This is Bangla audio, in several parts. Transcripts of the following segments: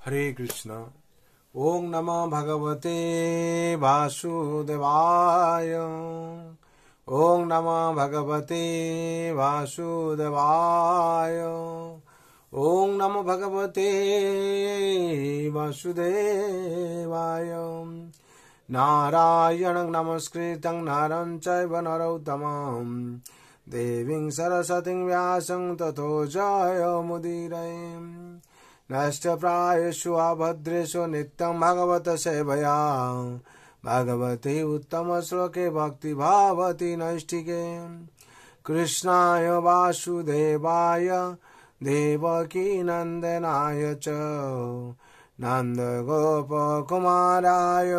हरे कृष्ण। ओम नमः भगवते वासुदेवाय। ओम नमः भगवते वासुदेवाय। ओम नमो भगवते वासुदेवाय। नारायणं नमस्कृतं नरं चैव नरोत्तमं देवीं सरस्वतीं व्यासं ततो जयमुदीरये। नष्टप्रायेषु अभद्रेषु नित्यं भगवत सेवया भगवते उत्तमश्लोके भक्तिभावति नैष्ठिके। कृष्णाय वासुदेवाय देवकीनन्दनाय च नन्दगोपकुमाराय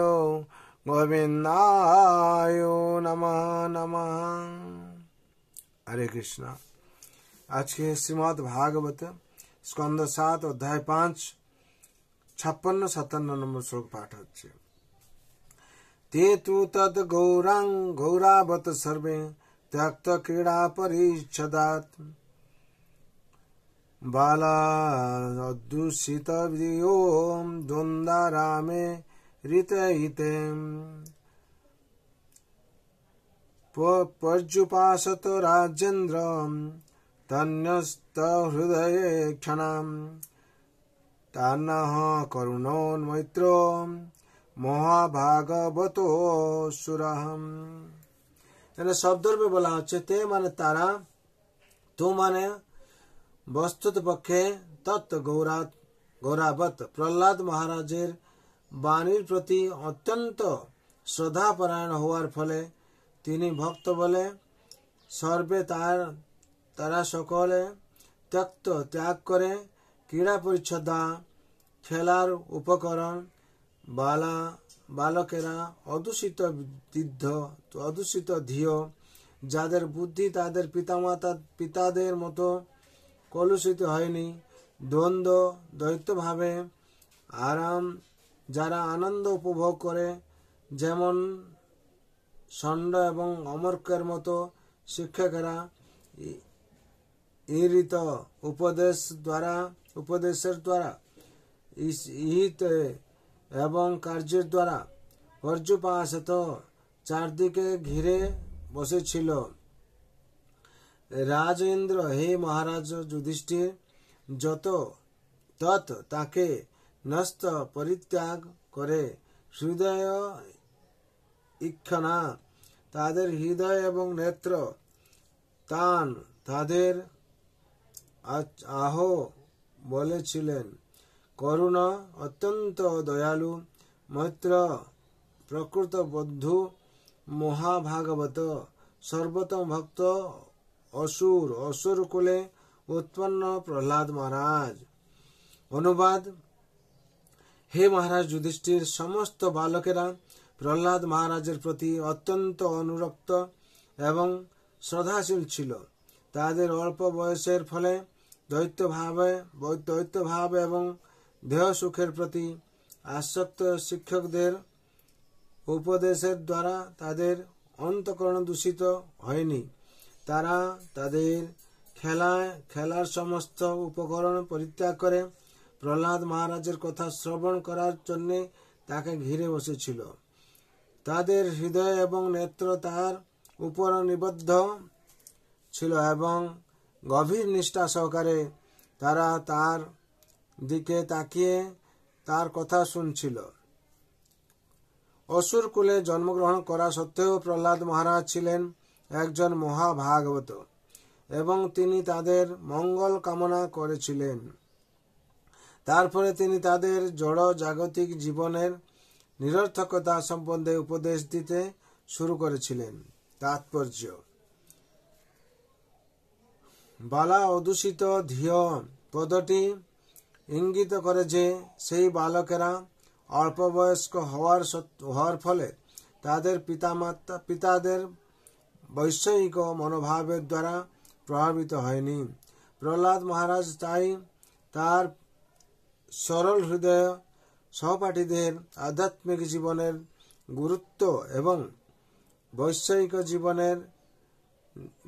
गोविन्दाय नमः नमः। हरे कृष्णा। आज के श्रीमद् भागवत स्कंद 7 अध्याय 5 56-57 नंबर श्लोक पाठ होच्छे। ते तु तद् गौरावत सर्वे त्यक्त क्रीड़ा परिच्छदात् बालादूषित वियो द्वन्द्वारामे ऋतहिते पर्युपासत राजेन्द्र तन्यस्त हृदये क्षणं तान्नः करुणोन्मैत्रो महाभागवतो सुरहम। यानी शब्द में बोला হচ্ছে তে মানে তারা, তো মানে বস্তুত পক্ষে, তৎ গৌরাবত প্রহ্লাদ মহারাজের বাণীর প্রতি অত্যন্ত শ্রদ্ধাপরায়ণ হওয়ার ফলে তিনি ভক্ত বলে সর্বে তারা সকলে ত্যাগ করে ক্রীড়া পরিচ্ছদা খেলার উপকরণ বালকেরা অদূষিত ধিয় যাদের বুদ্ধি তাদের পিতাদের মতো কলুষিত হয়নি, দ্বৈতভাবে আরাম যারা আনন্দ উপভোগ করে, যেমন ষণ্ড এবং অমর্কের মতো শিক্ষকেরা ইহৃত উপদেশের দ্বারা ইহিত এবং কার্যের দ্বারা পর্যুপাসত চারদিকে ঘিরে বসেছিল। রাজেন্দ্র, হে মহারাজ যুধিষ্ঠির, তাকে নষ্ট পরিত্যাগ করে হৃদয় ইক্ষণা তাদের হৃদয় এবং নেত্র তান তাদের আহ বলেছিলেন। করুণ অত্যন্ত দয়ালু মৈত্র প্রকৃত বন্ধু মহাভাগবত সর্বোত্তম ভক্ত অসুর কুলে উৎপন্ন প্রহ্লাদ মহারাজ। অনুবাদ। হে মহারাজ যুধিষ্ঠির, সমস্ত বালকেরা প্রহ্লাদ মহারাজের প্রতি অত্যন্ত অনুরক্ত এবং শ্রদ্ধাশীল ছিল। তাদের অল্প বয়সের ফলে দ্বৈতভাব এবং দেহ সুখের প্রতি আসক্ত শিক্ষকদের উপদেশের দ্বারা তাদের অন্তঃকরণ দূষিত হয়নি। তারা তাদের খেলার সমস্ত উপকরণ পরিত্যাগ করে প্রহ্লাদ মহারাজের কথা শ্রবণ করার জন্য তাকে ঘিরে বসেছিল। তাদের হৃদয় এবং নেত্র তার উপর নিবদ্ধ ছিল এবং গভীর নিষ্ঠা সহকারে তারা তার দিকে তাকিয়ে তার কথা শুনছিল। অসুর কুলে জন্মগ্রহণ করা সত্ত্বেও প্রহ্লাদ মহারাজ ছিলেন একজন মহাভাগবত এবং তিনি তাদের মঙ্গল কামনা করেছিলেন। তারপরে তিনি তাদের জড় জাগতিক জীবনের নিরর্থকতা সম্বন্ধে উপদেশ দিতে শুরু করেছিলেন। তাৎপর্য। বালা অদূষিত ধিয় পদটি ইঙ্গিত করে যে সেই বালকেরা অল্প বয়স্ক হওয়ার ফলে তাদের পিতাদের বৈষয়িক মনোভাবের দ্বারা প্রভাবিত হয়নি। প্রহ্লাদ মহারাজ তাই তার সরল হৃদয় সহপাঠীদের আধ্যাত্মিক জীবনের গুরুত্ব এবং বৈষয়িক জীবনের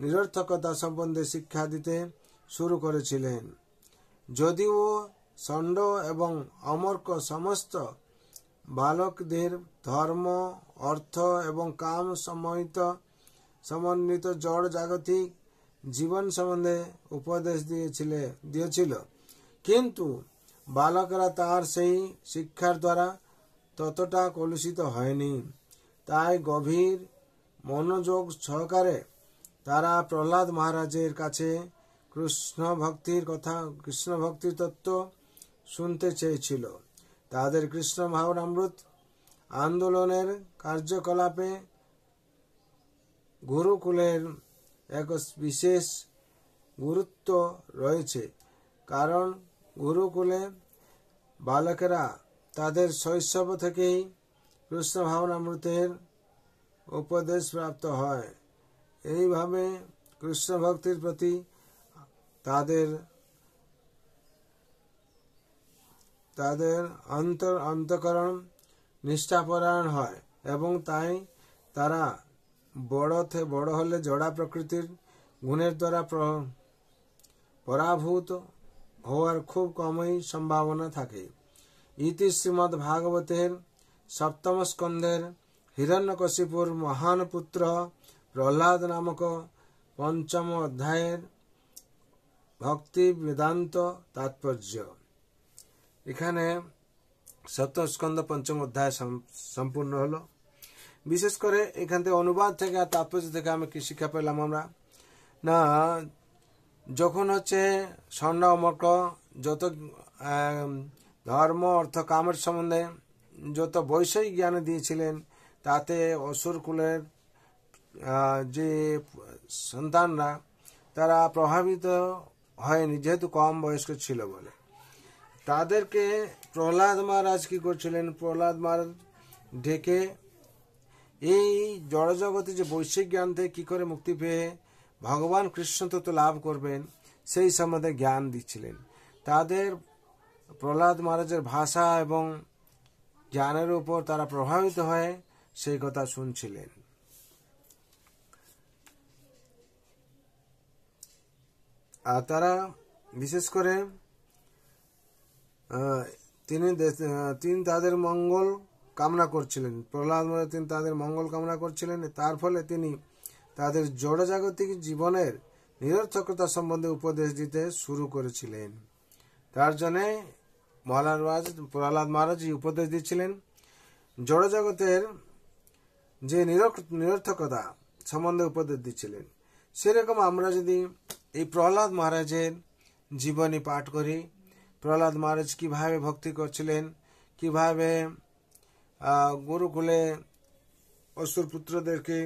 নিরর্থকতা সম্বন্ধে শিক্ষা দিতে শুরু করেছিলেন। যদিও ষণ্ড এবং অমর্ক সমস্ত বালকদের ধর্ম, অর্থ এবং কাম সমন্বিত জড় জাগতিক জীবন সম্বন্ধে উপদেশ দিয়েছিল, কিন্তু বালকরা তার সেই শিক্ষার দ্বারা ততটা কলুষিত হয়নি। তাই গভীর মনোযোগ সহকারে তারা প্রহ্লাদ মহারাজের কাছে কৃষ্ণ ভক্তির তত্ত্ব শুনতে চেয়েছিল। তাদের কৃষ্ণ ভাবনামৃত আন্দোলনের কার্যকলাপে গুরুকুলের এক বিশেষ গুরুত্ব রয়েছে, কারণ গুরুকুলে বালকেরা তাদের শৈশব থেকেই কৃষ্ণ ভাবনামৃতের উপদেশ প্রাপ্ত হয়। এইভাবে কৃষ্ণ ভক্তির প্রতি তাদের অন্তঃকরণ নিষ্ঠাপরায়ণ হয় এবং তাই তারা বড় হলে জড়া প্রকৃতির গুণের দ্বারা পরাভূত হওয়ার খুব কমই সম্ভাবনা থাকে। ইতি শ্রীমদ্ ভাগবতের সপ্তম স্কন্ধের হিরণ্যকশিপুর মহান পুত্র প্রহ্লাদ নামক পঞ্চম অধ্যায়ের ভক্তি বেদান্ত তাৎপর্য। এখানে সপ্তম স্কন্ধ পঞ্চম অধ্যায় সম্পূর্ণ হলো। বিশেষ করে এখান থেকে অনুবাদ থেকে আর তাৎপর্য থেকে আমি কি শিক্ষা পেলাম আমরা, না যখন স্বর্ণ অমর্ক যত ধর্ম অর্থ কামের সম্বন্ধে যত বৈষয়িক জ্ঞান দিয়েছিলেন, তাতে অসুর কুলের যে সন্তানরা তারা প্রভাবিত হয়নি, যেহেতু কম বয়স্ক ছিল বলে। তাদেরকে প্রহ্লাদ মহারাজ কি করছিলেন, প্রহ্লাদ মহারাজ ডেকে এই জড়জগতে যে বৈশ্বিক জ্ঞান থেকে কি করে মুক্তি পেয়ে ভগবান কৃষ্ণ তত্ত্ব লাভ করবেন সেই সম্বন্ধে জ্ঞান দিচ্ছিলেন। তাদের প্রহ্লাদ মহারাজের ভাষা এবং জ্ঞানের উপর তারা প্রভাবিত হয়ে সেই কথা শুনছিলেন। আর তারা বিশেষ করে তিনি তাদের মঙ্গল কামনা করছিলেন। প্রহ্লাদ মহারাজ তিনি তাদের মঙ্গল কামনা করছিলেন। তার ফলে তিনি তাদের জড়জাগতিক জীবনের নিরর্থকতা সম্বন্ধে উপদেশ দিতে শুরু করেছিলেন। তার জন্য প্রহ্লাদ মহারাজ উপদেশ দিচ্ছিলেন জড়জগতের যে নিরর্থকতা সম্বন্ধে উপদেশ দিচ্ছিলেন। সেরকম আমরা যদি এই প্রহ্লাদ মহারাজের জীবনী পাঠ করি, প্রহ্লাদ মহারাজ কিভাবে ভক্তি করছিলেন, কিভাবে গুরুকুলে অসুর পুত্রদেরকে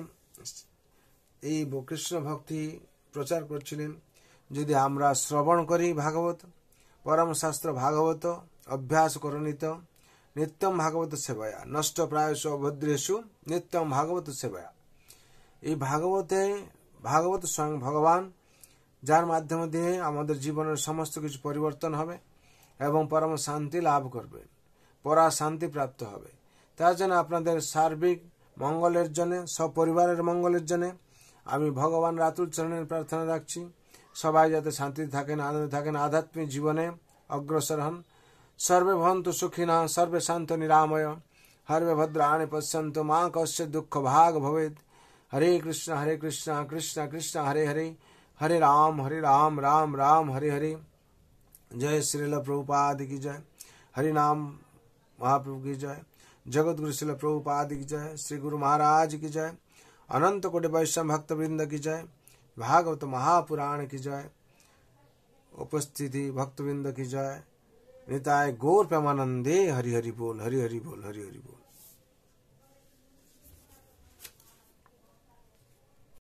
এই কৃষ্ণ ভক্তি প্রচার করছিলেন, যদি আমরা শ্রবণ করি ভাগবত, পরমশাস্ত্র ভাগবত অভ্যাস করণিত নিত্যম ভাগবত সেবায়া নষ্ট প্রায়শ ভদ্রেশু নিত্যম ভাগবত সেবায়া। এই ভাগবত স্বয়ং ভগবান, যার মাধ্যমে দিয়ে আমাদের জীবনের সমস্ত কিছু পরিবর্তন হবে এবং পরম শান্তি লাভ করবে, পরা শান্তি প্রাপ্ত হবে। তার জন্য আপনাদের সার্বিক মঙ্গলের জন্য, সপরিবারের মঙ্গলের জন্য আমি ভগবান রাতুল চরণের প্রার্থনা রাখছি। সবাই যাতে শান্তিতে থাকেন, আনন্দে থাকেন, আধ্যাত্মিক জীবনে অগ্রসর হন। সর্বে ভবন্তু সুখিনা, সর্বে শান্ত নিরাময়, হর্বে ভদ্রাণি পশ্যন্তু, মা কস্য দুঃখ ভাগ ভবেদ। হরে কৃষ্ণ কৃষ্ণ কৃষ্ণ হরে হরে, হরে রাম রাম রাম হরে হরে। जय श्रील प्रभुपाद की जय, हरि नाम महाप्रभु की जय, जगत गुरु श्रील प्रभुपाद की जय, श्री गुरु महाराज की जय, अनंत कोटि वैष्णव भक्त वृंद की जय, भागवत महापुराण की जय, उपस्थिति भक्त वृंद की जय। निताय गौर प्रेमानंदे हरि हरि बोल, हरि हरि बोल, हरि हरि बोल।